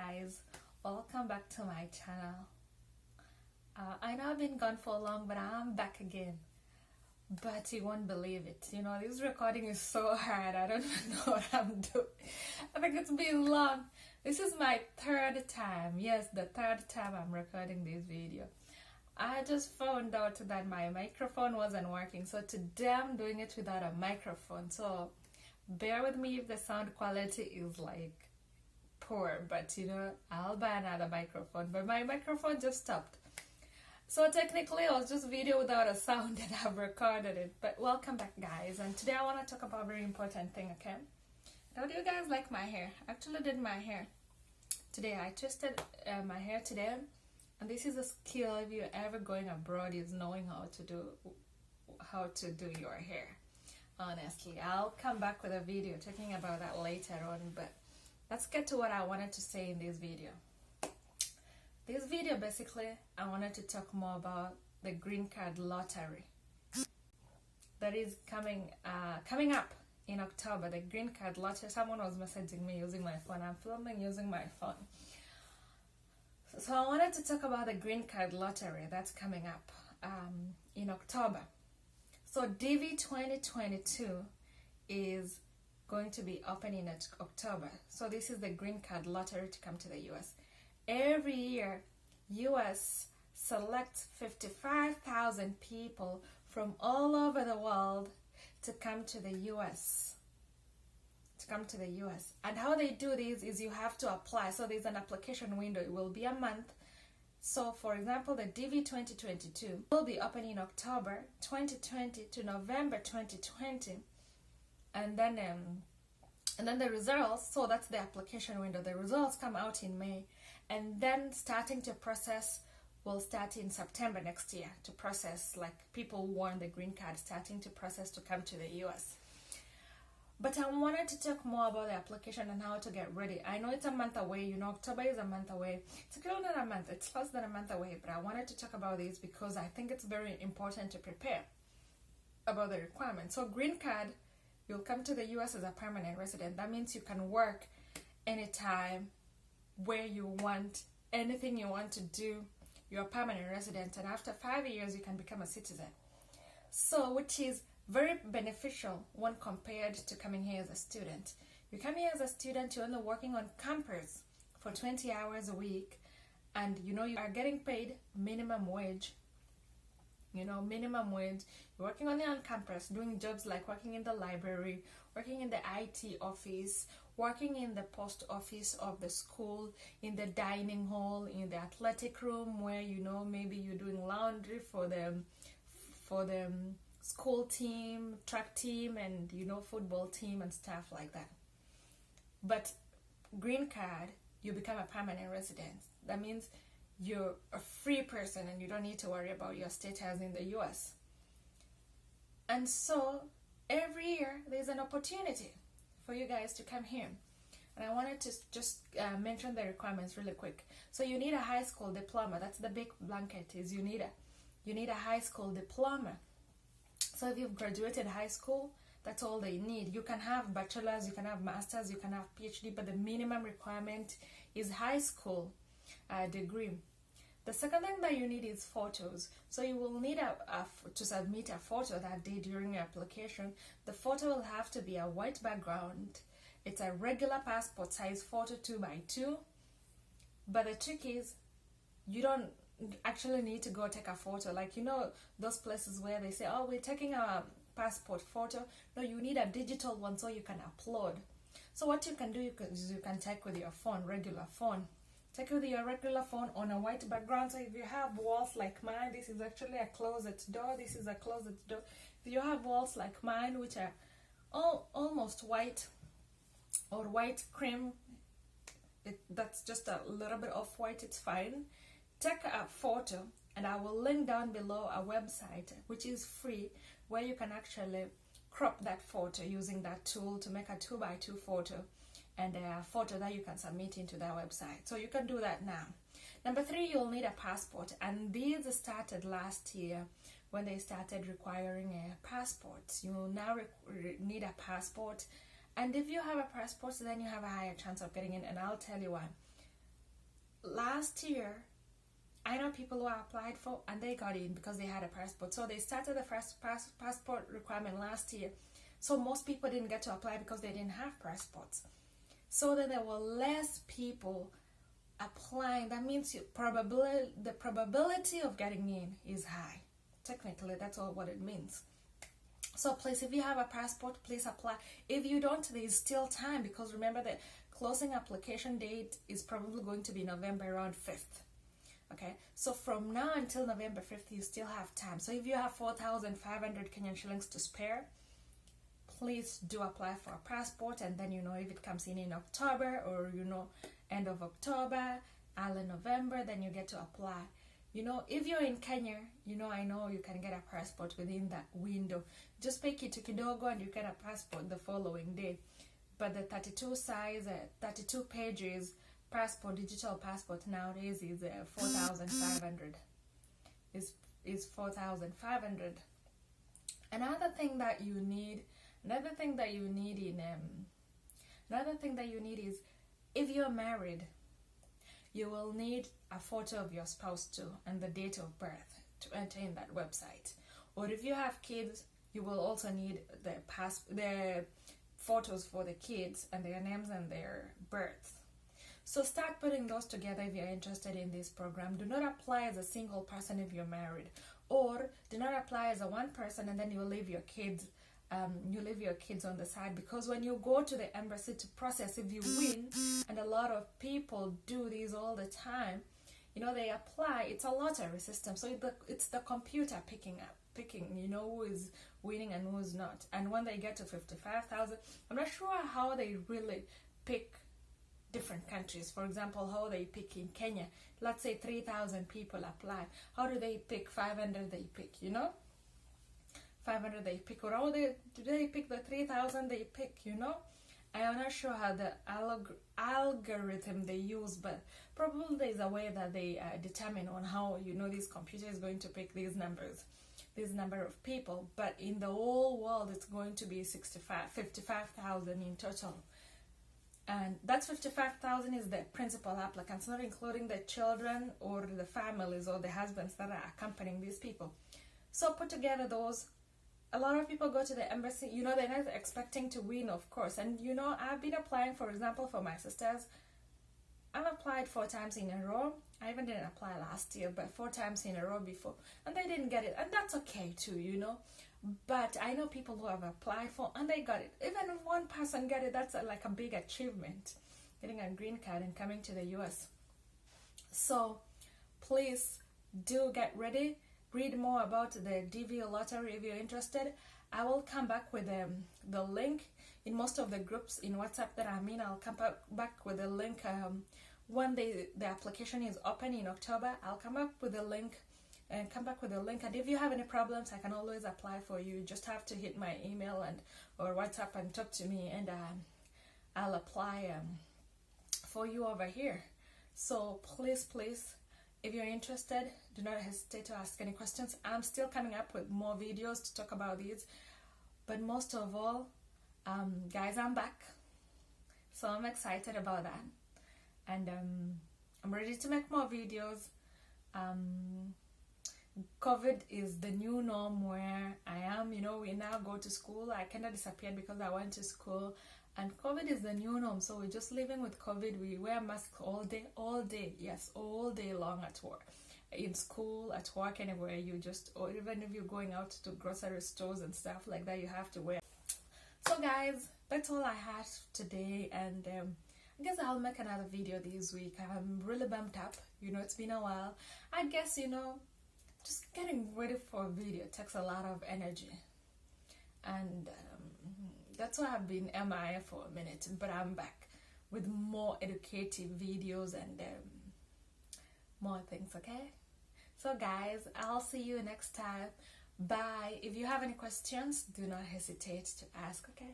guys, welcome back to my channel. I know I've been gone for long, but I'm back again. But you won't believe it, this recording is so hard. I don't even know what I'm doing. I think it's been long. This is my third time. Yes, the third time I'm recording this video. I just found out that my microphone wasn't working, so today I'm doing it without a microphone. So bear with me if the sound quality is like poor, but I'll buy another microphone. But my microphone just stopped, so technically I was just video without a sound and I've recorded it. But welcome back, guys, and today I want to talk about a very important thing. Okay, how do you guys like my hair? I actually did my hair today. I twisted my hair today, and this is a skill if you're ever going abroad, is knowing how to do your hair. Honestly, I'll come back with a video talking about that later on, but let's get to what I wanted to say in this video. This video, basically, I wanted to talk more about the green card lottery that is coming up in October. The green card lottery. Someone was messaging me using my phone. I'm filming using my phone. So I wanted to talk about the green card lottery that's coming up in October. So DV2022 is going to be opening in October. So this is the green card lottery to come to the US. Every year, US selects 55,000 people from all over the world to come to the US. And how they do this is you have to apply. So there's an application window. It will be a month. So, for example, the DV2022 will be opening in October 2020 to November 2020, and then the results. So that's the application window. The results come out in May, and then starting to process will start in September next year to process, like people who won the green card, starting to process to come to the US. But I wanted to talk more about the application and how to get ready. I know it's a month away, October is a month away. It's actually not a month, it's less than a month away, but I wanted to talk about this because I think it's very important to prepare about the requirements. So green card, you'll come to the US as a permanent resident. That means you can work anytime, where you want, anything you want to do. You're a permanent resident, and after 5 years you can become a citizen. So, which is very beneficial when compared to coming here as a student. You come here as a student, you're only working on campus for 20 hours a week, and you are getting paid minimum wage. Minimum wage. You're working only on campus, doing jobs like working in the library, working in the IT office, working in the post office of the school, in the dining hall, in the athletic room, where maybe you're doing laundry for the school team, track team, and football team and stuff like that. But green card, you become a permanent resident. That means you're a free person and you don't need to worry about your status in the US. And so every year there's an opportunity for you guys to come here. And I wanted to just mention the requirements really quick. So you need a high school diploma. That's the big blanket, is you need a high school diploma. So if you've graduated high school, that's all they need. You can have bachelor's, you can have master's, you can have PhD, but the minimum requirement is high school degree. The second thing that you need is photos. So you will need to submit a photo that day during your application. The photo will have to be a white background. It's a regular passport size photo, 2x2. But the trick is, you don't actually need to go take a photo, like those places where they say, oh, we're taking a passport photo. No, you need a digital one so you can upload. So what you can do is you can take with your phone, regular phone. Take with your regular phone on a white background. So if you have walls like mine, this is actually a closet door, this is a closet door. If you have walls like mine, which are almost white or white cream, that's just a little bit off white, it's fine. Take a photo, and I will link down below a website which is free, where you can actually crop that photo using that tool to make a 2x2 photo, and a photo that you can submit into that website. So you can do that now. Number 3, you'll need a passport, and these started last year when they started requiring a passport. You will now need a passport, and if you have a passport, then you have a higher chance of getting in, and I'll tell you why. last year, I know people who applied for and they got in because they had a passport. So they started the first passport requirement last year. So most people didn't get to apply because they didn't have passports. So then there were less people applying. That means the probability of getting in is high. Technically, that's all what it means. So please, if you have a passport, please apply. If you don't, there is still time, because remember the closing application date is probably going to be November around 5th. Okay, so from now until November 5th, you still have time. So if you have 4,500 Kenyan shillings to spare, please do apply for a passport. And then, if it comes in October, or end of October, early November, then you get to apply. If you're in Kenya, I know you can get a passport within that window. Just make it to kidogo and you get a passport the following day. But the 32 pages passport, digital passport nowadays is 4,500. Is 4,500. Another thing that you need is, if you're married, you will need a photo of your spouse too, and the date of birth to enter in that website. Or if you have kids, you will also need the photos for the kids and their names and their births. So start putting those together if you're interested in this program. Do not apply as a single person if you're married, or do not apply as a one person and then you leave your kids. You leave your kids on the side, because when you go to the embassy to process, if you win, and a lot of people do these all the time, they apply. It's a lottery system, so it's the computer picking who is winning and who's not. And when they get to 55,000, I'm not sure how they really pick different countries. For example, how they pick in Kenya. Let's say 3,000 people apply. How do they pick 500? They pick, 500 they pick, or how do they pick the 3,000 they pick, I am not sure how the algorithm they use, but probably there's a way that they determine on how, this computer is going to pick these number of people. But in the whole world, it's going to be 55,000 in total. And that's 55,000 is the principal applicants, not including the children or the families or the husbands that are accompanying these people. So put together those. A lot of people go to the embassy, they're not expecting to win, of course. And, I've been applying, for example, for my sisters. I've applied 4 times in a row. I even didn't apply last year, but 4 times in a row before. And they didn't get it. And that's okay too, But I know people who have applied for and they got it. Even if one person got it, that's like a big achievement. Getting a green card and coming to the US. So please do get ready. Read more about the DV lottery if you're interested. I will come back with the link in most of the groups in WhatsApp that I'm in. I'll come back with the link when the application is open in October. I'll come up with the link and and if you have any problems, I can always apply for you. You just have to hit my email or WhatsApp and talk to me, and I'll apply for you over here. So please, if you're interested, do not hesitate to ask any questions. I'm still coming up with more videos to talk about these. But most of all, guys, I'm back. So I'm excited about that. And I'm ready to make more videos. COVID is the new norm where I am. We now go to school. I kind of disappeared because I went to school. And COVID is the new norm, so we're just living with COVID. We wear masks all day, yes, all day long at work, in school, at work, anywhere or even if you're going out to grocery stores and stuff like that, you have to wear. So guys, that's all I had today, and I guess I'll make another video this week. I'm really bumped up, it's been a while. I guess, just getting ready for a video takes a lot of energy, and that's why I've been MIA for a minute, but I'm back with more educative videos and more things, okay? So guys, I'll see you next time. Bye. If you have any questions, do not hesitate to ask, okay?